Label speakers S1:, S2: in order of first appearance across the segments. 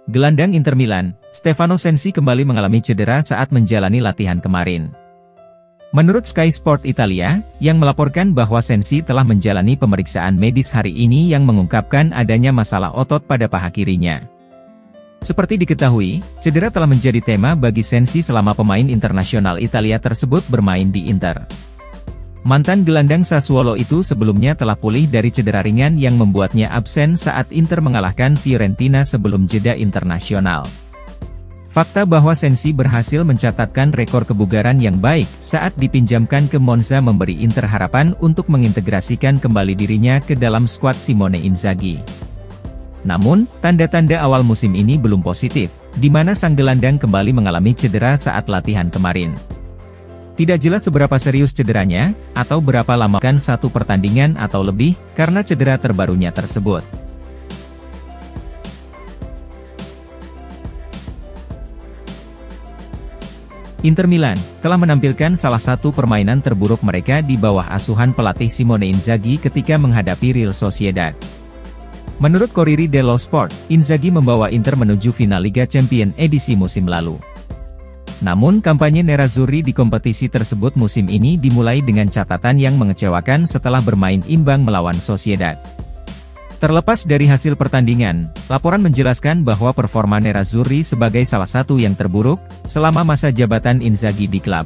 S1: Gelandang Inter Milan, Stefano Sensi kembali mengalami cedera saat menjalani latihan kemarin. Menurut Sky Sport Italia, yang melaporkan bahwa Sensi telah menjalani pemeriksaan medis hari ini yang mengungkapkan adanya masalah otot pada paha kirinya. Seperti diketahui, cedera telah menjadi tema bagi Sensi selama pemain internasional Italia tersebut bermain di Inter. Mantan gelandang Sassuolo itu sebelumnya telah pulih dari cedera ringan yang membuatnya absen saat Inter mengalahkan Fiorentina sebelum jeda internasional. Fakta bahwa Sensi berhasil mencatatkan rekor kebugaran yang baik saat dipinjamkan ke Monza memberi Inter harapan untuk mengintegrasikan kembali dirinya ke dalam skuad Simone Inzaghi. Namun, tanda-tanda awal musim ini belum positif, di mana sang gelandang kembali mengalami cedera saat latihan kemarin. Tidak jelas seberapa serius cederanya, atau berapa lama kan satu pertandingan atau lebih, karena cedera terbarunya tersebut. Inter Milan telah menampilkan salah satu permainan terburuk mereka di bawah asuhan pelatih Simone Inzaghi ketika menghadapi Real Sociedad. Menurut Corriere dello Sport, Inzaghi membawa Inter menuju final Liga Champions edisi musim lalu. Namun kampanye Nerazzurri di kompetisi tersebut musim ini dimulai dengan catatan yang mengecewakan setelah bermain imbang melawan Sociedad. Terlepas dari hasil pertandingan, laporan menjelaskan bahwa performa Nerazzurri sebagai salah satu yang terburuk selama masa jabatan Inzaghi di klub.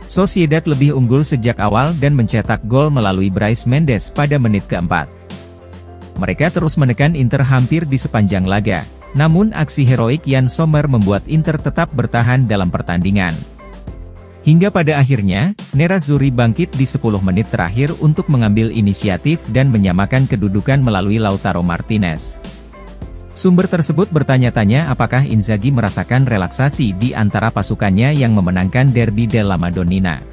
S1: Sociedad lebih unggul sejak awal dan mencetak gol melalui Brais Mendes pada menit keempat. Mereka terus menekan Inter hampir di sepanjang laga. Namun aksi heroik Yann Sommer membuat Inter tetap bertahan dalam pertandingan. Hingga pada akhirnya, Nerazzurri bangkit di 10 menit terakhir untuk mengambil inisiatif dan menyamakan kedudukan melalui Lautaro Martinez. Sumber tersebut bertanya-tanya apakah Inzaghi merasakan relaksasi di antara pasukannya yang memenangkan Derby della Madonnina.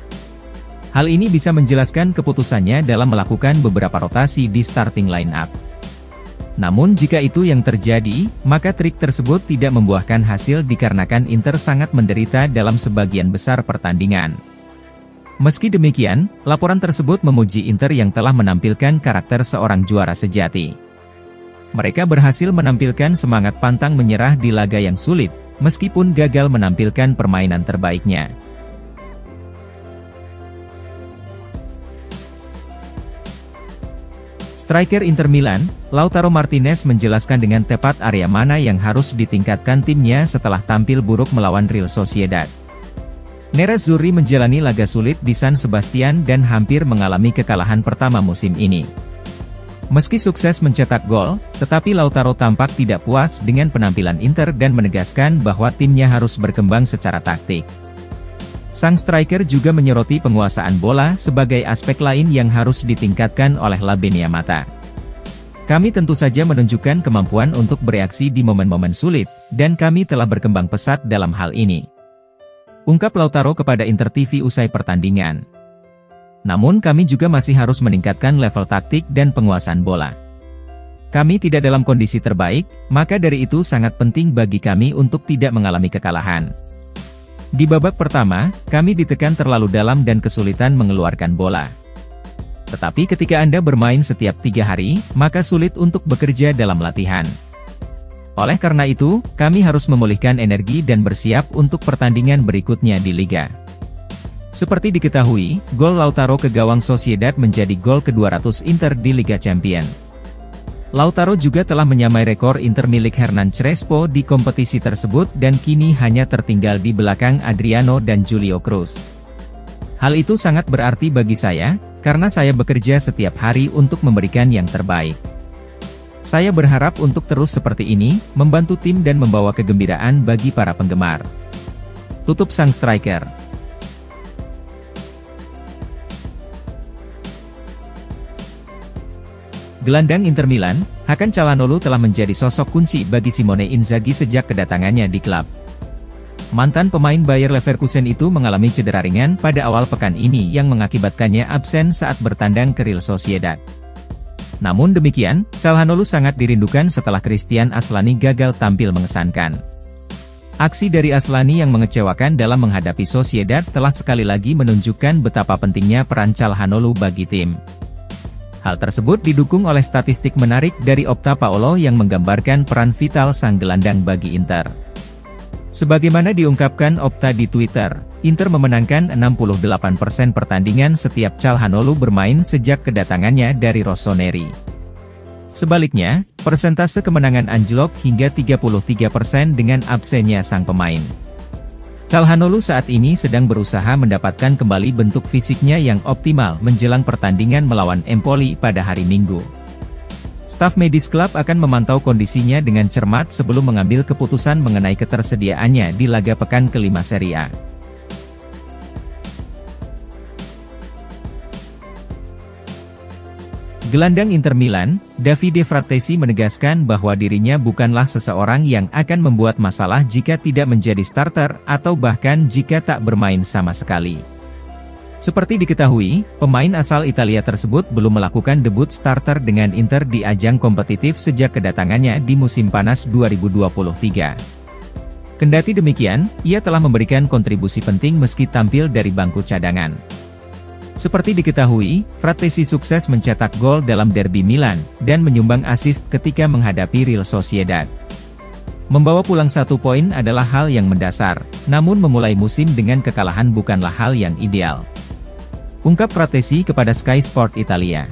S1: Hal ini bisa menjelaskan keputusannya dalam melakukan beberapa rotasi di starting line-up. Namun jika itu yang terjadi, maka trik tersebut tidak membuahkan hasil dikarenakan Inter sangat menderita dalam sebagian besar pertandingan. Meski demikian, laporan tersebut memuji Inter yang telah menampilkan karakter seorang juara sejati. Mereka berhasil menampilkan semangat pantang menyerah di laga yang sulit, meskipun gagal menampilkan permainan terbaiknya. Striker Inter Milan, Lautaro Martinez menjelaskan dengan tepat area mana yang harus ditingkatkan timnya setelah tampil buruk melawan Real Sociedad. Nerazzurri menjalani laga sulit di San Sebastian dan hampir mengalami kekalahan pertama musim ini. Meski sukses mencetak gol, tetapi Lautaro tampak tidak puas dengan penampilan Inter dan menegaskan bahwa timnya harus berkembang secara taktik. Sang striker juga menyoroti penguasaan bola sebagai aspek lain yang harus ditingkatkan oleh La Beniamata. Kami tentu saja menunjukkan kemampuan untuk bereaksi di momen-momen sulit, dan kami telah berkembang pesat dalam hal ini. Ungkap Lautaro kepada Inter TV usai pertandingan. Namun kami juga masih harus meningkatkan level taktik dan penguasaan bola. Kami tidak dalam kondisi terbaik, maka dari itu sangat penting bagi kami untuk tidak mengalami kekalahan. Di babak pertama, kami ditekan terlalu dalam dan kesulitan mengeluarkan bola. Tetapi ketika Anda bermain setiap 3 hari, maka sulit untuk bekerja dalam latihan. Oleh karena itu, kami harus memulihkan energi dan bersiap untuk pertandingan berikutnya di Liga. Seperti diketahui, gol Lautaro ke gawang Sociedad menjadi gol ke-200 Inter di Liga Champions. Lautaro juga telah menyamai rekor Inter milik Hernan Crespo di kompetisi tersebut dan kini hanya tertinggal di belakang Adriano dan Julio Cruz. Hal itu sangat berarti bagi saya, karena saya bekerja setiap hari untuk memberikan yang terbaik. Saya berharap untuk terus seperti ini, membantu tim dan membawa kegembiraan bagi para penggemar. Tutup sang striker. Gelandang Inter Milan, Hakan Çalhanoğlu telah menjadi sosok kunci bagi Simone Inzaghi sejak kedatangannya di klub. Mantan pemain Bayer Leverkusen itu mengalami cedera ringan pada awal pekan ini yang mengakibatkannya absen saat bertandang ke Real Sociedad. Namun demikian, Çalhanoğlu sangat dirindukan setelah Christian Aslani gagal tampil mengesankan. Aksi dari Aslani yang mengecewakan dalam menghadapi Sociedad telah sekali lagi menunjukkan betapa pentingnya peran Çalhanoğlu bagi tim. Hal tersebut didukung oleh statistik menarik dari Opta Paolo yang menggambarkan peran vital sang gelandang bagi Inter. Sebagaimana diungkapkan Opta di Twitter, Inter memenangkan 68% pertandingan setiap Calhanoglu bermain sejak kedatangannya dari Rossoneri. Sebaliknya, persentase kemenangan anjlok hingga 33% dengan absennya sang pemain. Calhanoglu saat ini sedang berusaha mendapatkan kembali bentuk fisiknya yang optimal menjelang pertandingan melawan Empoli pada hari Minggu. Staf medis klub akan memantau kondisinya dengan cermat sebelum mengambil keputusan mengenai ketersediaannya di laga pekan kelima Serie A. Gelandang Inter Milan, Davide Frattesi menegaskan bahwa dirinya bukanlah seseorang yang akan membuat masalah jika tidak menjadi starter atau bahkan jika tak bermain sama sekali. Seperti diketahui, pemain asal Italia tersebut belum melakukan debut starter dengan Inter di ajang kompetitif sejak kedatangannya di musim panas 2023. Kendati demikian, ia telah memberikan kontribusi penting meski tampil dari bangku cadangan. Seperti diketahui, Frattesi sukses mencetak gol dalam derby Milan, dan menyumbang assist ketika menghadapi Real Sociedad. Membawa pulang 1 poin adalah hal yang mendasar, namun memulai musim dengan kekalahan bukanlah hal yang ideal. Ungkap Frattesi kepada Sky Sport Italia.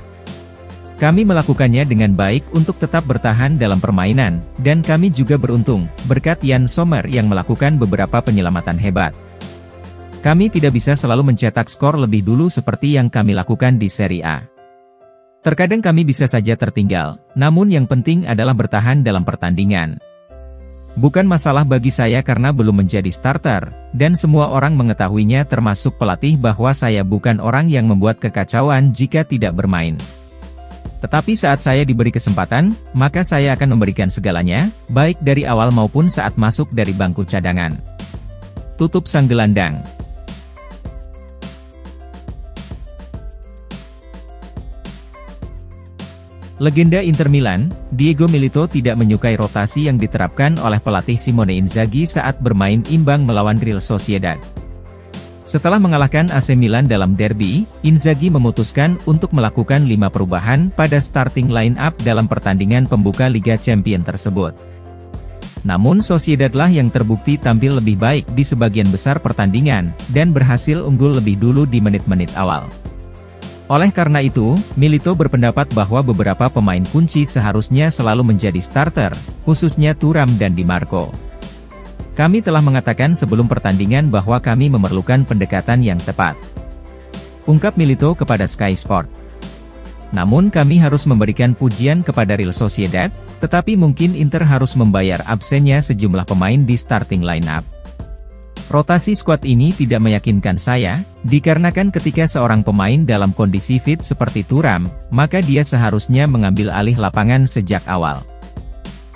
S1: Kami melakukannya dengan baik untuk tetap bertahan dalam permainan, dan kami juga beruntung, berkat Yann Sommer yang melakukan beberapa penyelamatan hebat. Kami tidak bisa selalu mencetak skor lebih dulu seperti yang kami lakukan di Serie A. Terkadang kami bisa saja tertinggal, namun yang penting adalah bertahan dalam pertandingan. Bukan masalah bagi saya karena belum menjadi starter, dan semua orang mengetahuinya termasuk pelatih bahwa saya bukan orang yang membuat kekacauan jika tidak bermain. Tetapi saat saya diberi kesempatan, maka saya akan memberikan segalanya, baik dari awal maupun saat masuk dari bangku cadangan. Tutup sang gelandang. Legenda Inter Milan, Diego Milito tidak menyukai rotasi yang diterapkan oleh pelatih Simone Inzaghi saat bermain imbang melawan Real Sociedad. Setelah mengalahkan AC Milan dalam derby, Inzaghi memutuskan untuk melakukan 5 perubahan pada starting line-up dalam pertandingan pembuka Liga Champions tersebut. Namun Sociedad-lah yang terbukti tampil lebih baik di sebagian besar pertandingan, dan berhasil unggul lebih dulu di menit-menit awal. Oleh karena itu, Milito berpendapat bahwa beberapa pemain kunci seharusnya selalu menjadi starter, khususnya Thuram dan Di Marco. Kami telah mengatakan sebelum pertandingan bahwa kami memerlukan pendekatan yang tepat. Ungkap Milito kepada Sky Sport. Namun kami harus memberikan pujian kepada Real Sociedad, tetapi mungkin Inter harus membayar absennya sejumlah pemain di starting line-up. Rotasi skuad ini tidak meyakinkan saya, dikarenakan ketika seorang pemain dalam kondisi fit seperti Thuram, maka dia seharusnya mengambil alih lapangan sejak awal.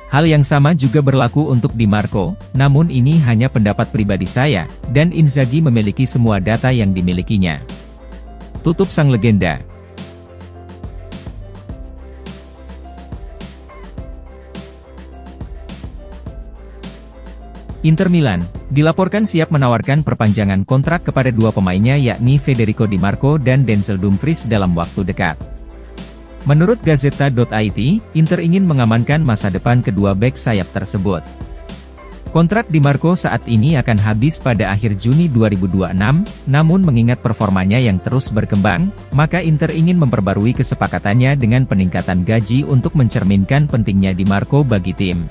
S1: Hal yang sama juga berlaku untuk Di Marco, namun ini hanya pendapat pribadi saya, dan Inzaghi memiliki semua data yang dimilikinya. Tutup sang legenda. Inter Milan, dilaporkan siap menawarkan perpanjangan kontrak kepada 2 pemainnya yakni Federico Di Marco dan Denzel Dumfries dalam waktu dekat. Menurut Gazzetta.it, Inter ingin mengamankan masa depan kedua bek sayap tersebut. Kontrak Di Marco saat ini akan habis pada akhir Juni 2026, namun mengingat performanya yang terus berkembang, maka Inter ingin memperbarui kesepakatannya dengan peningkatan gaji untuk mencerminkan pentingnya Di Marco bagi tim.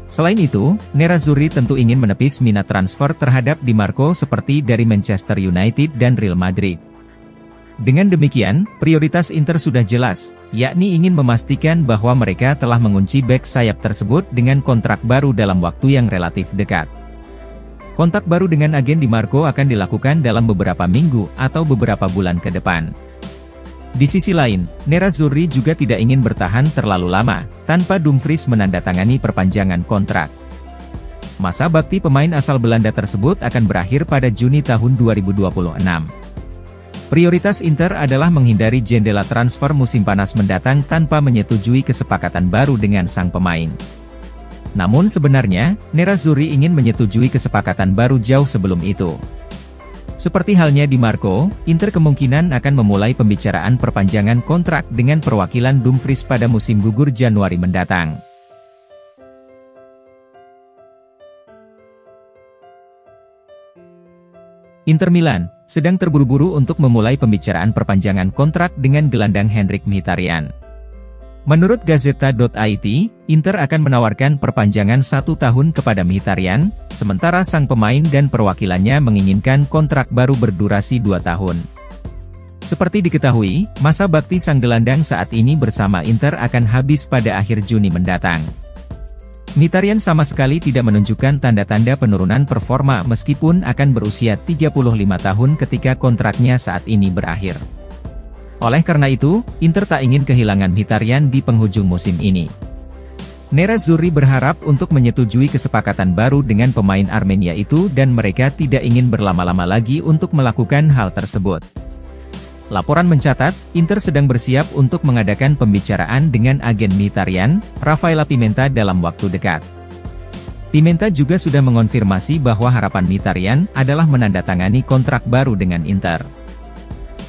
S1: Selain itu, Nerazzurri tentu ingin menepis minat transfer terhadap Di Marco seperti dari Manchester United dan Real Madrid. Dengan demikian, prioritas Inter sudah jelas, yakni ingin memastikan bahwa mereka telah mengunci bek sayap tersebut dengan kontrak baru dalam waktu yang relatif dekat. Kontak baru dengan agen Di Marco akan dilakukan dalam beberapa minggu atau beberapa bulan ke depan. Di sisi lain, Nerazzurri juga tidak ingin bertahan terlalu lama, tanpa Dumfries menandatangani perpanjangan kontrak. Masa bakti pemain asal Belanda tersebut akan berakhir pada Juni tahun 2026. Prioritas Inter adalah menghindari jendela transfer musim panas mendatang tanpa menyetujui kesepakatan baru dengan sang pemain. Namun sebenarnya, Nerazzurri ingin menyetujui kesepakatan baru jauh sebelum itu. Seperti halnya Di Marco, Inter kemungkinan akan memulai pembicaraan perpanjangan kontrak dengan perwakilan Dumfries pada musim gugur Januari mendatang. Inter Milan sedang terburu-buru untuk memulai pembicaraan perpanjangan kontrak dengan gelandang Henrikh Mkhitaryan. Menurut Gazzetta.it, Inter akan menawarkan perpanjangan 1 tahun kepada Mkhitaryan, sementara sang pemain dan perwakilannya menginginkan kontrak baru berdurasi 2 tahun. Seperti diketahui, masa bakti sang gelandang saat ini bersama Inter akan habis pada akhir Juni mendatang. Mkhitaryan sama sekali tidak menunjukkan tanda-tanda penurunan performa meskipun akan berusia 35 tahun ketika kontraknya saat ini berakhir. Oleh karena itu, Inter tak ingin kehilangan Mkhitaryan di penghujung musim ini. Nerazzurri berharap untuk menyetujui kesepakatan baru dengan pemain Armenia itu dan mereka tidak ingin berlama-lama lagi untuk melakukan hal tersebut. Laporan mencatat, Inter sedang bersiap untuk mengadakan pembicaraan dengan agen Mkhitaryan, Raffaella Pimenta dalam waktu dekat. Pimenta juga sudah mengonfirmasi bahwa harapan Mkhitaryan adalah menandatangani kontrak baru dengan Inter.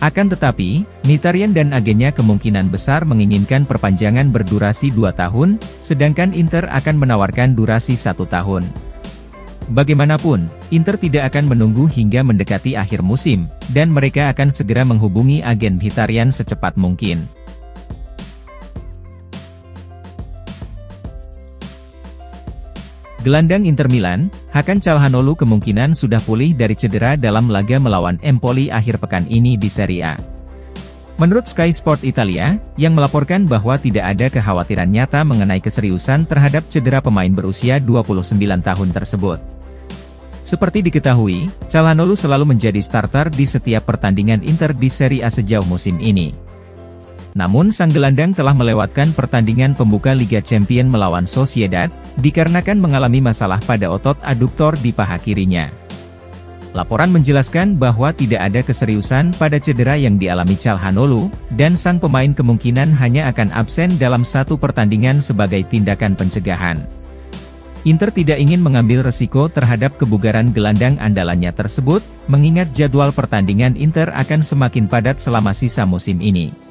S1: Akan tetapi, Mkhitaryan dan agennya kemungkinan besar menginginkan perpanjangan berdurasi 2 tahun, sedangkan Inter akan menawarkan durasi 1 tahun. Bagaimanapun, Inter tidak akan menunggu hingga mendekati akhir musim, dan mereka akan segera menghubungi agen Mkhitaryan secepat mungkin. Gelandang Inter Milan, Hakan Calhanoglu kemungkinan sudah pulih dari cedera dalam laga melawan Empoli akhir pekan ini di Serie A. Menurut Sky Sport Italia, yang melaporkan bahwa tidak ada kekhawatiran nyata mengenai keseriusan terhadap cedera pemain berusia 29 tahun tersebut. Seperti diketahui, Calhanoglu selalu menjadi starter di setiap pertandingan Inter di Serie A sejauh musim ini. Namun sang gelandang telah melewatkan pertandingan pembuka Liga Champions melawan Sociedad, dikarenakan mengalami masalah pada otot aduktor di paha kirinya. Laporan menjelaskan bahwa tidak ada keseriusan pada cedera yang dialami Calhanoglu, dan sang pemain kemungkinan hanya akan absen dalam 1 pertandingan sebagai tindakan pencegahan. Inter tidak ingin mengambil resiko terhadap kebugaran gelandang andalannya tersebut, mengingat jadwal pertandingan Inter akan semakin padat selama sisa musim ini.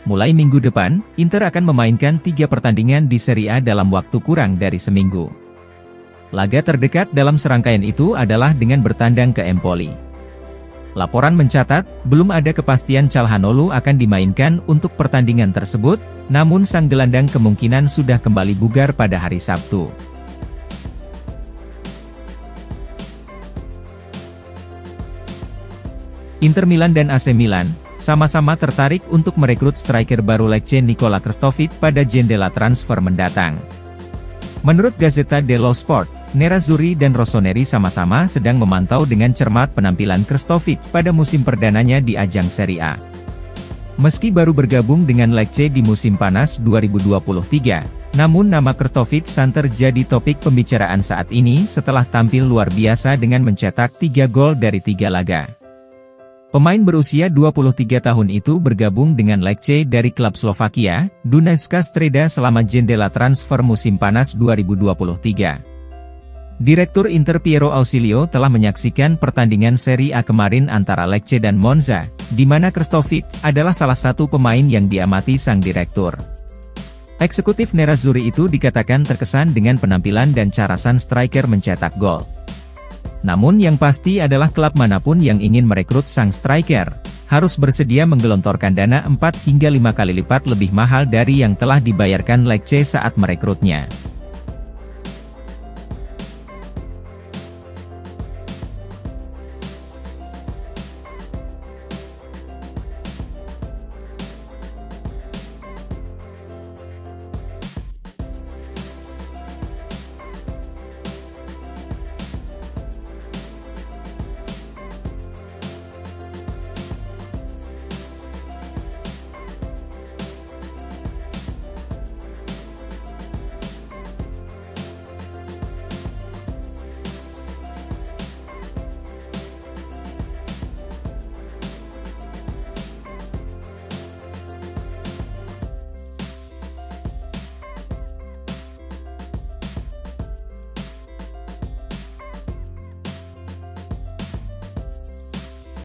S1: Mulai minggu depan, Inter akan memainkan 3 pertandingan di Serie A dalam waktu kurang dari seminggu. Laga terdekat dalam serangkaian itu adalah dengan bertandang ke Empoli. Laporan mencatat, belum ada kepastian Calhanoglu akan dimainkan untuk pertandingan tersebut, namun sang gelandang kemungkinan sudah kembali bugar pada hari Sabtu. Inter Milan dan AC Milan sama-sama tertarik untuk merekrut striker baru Lecce Nikola Krstovic pada jendela transfer mendatang. Menurut Gazzetta dello Sport, Nerazzurri dan Rossoneri sama-sama sedang memantau dengan cermat penampilan Krstovic pada musim perdananya di ajang Serie A. Meski baru bergabung dengan Lecce di musim panas 2023, namun nama Krstovic santer jadi topik pembicaraan saat ini setelah tampil luar biasa dengan mencetak 3 gol dari 3 laga. Pemain berusia 23 tahun itu bergabung dengan Lecce dari klub Slovakia, Dunajská Streda selama jendela transfer musim panas 2023. Direktur Inter Piero Ausilio telah menyaksikan pertandingan Serie A kemarin antara Lecce dan Monza, di mana Krstovic adalah salah satu pemain yang diamati sang direktur. Eksekutif Nerazzurri itu dikatakan terkesan dengan penampilan dan cara sang striker mencetak gol. Namun yang pasti adalah klub manapun yang ingin merekrut sang striker, harus bersedia menggelontorkan dana 4 hingga 5 kali lipat lebih mahal dari yang telah dibayarkan Lecce saat merekrutnya.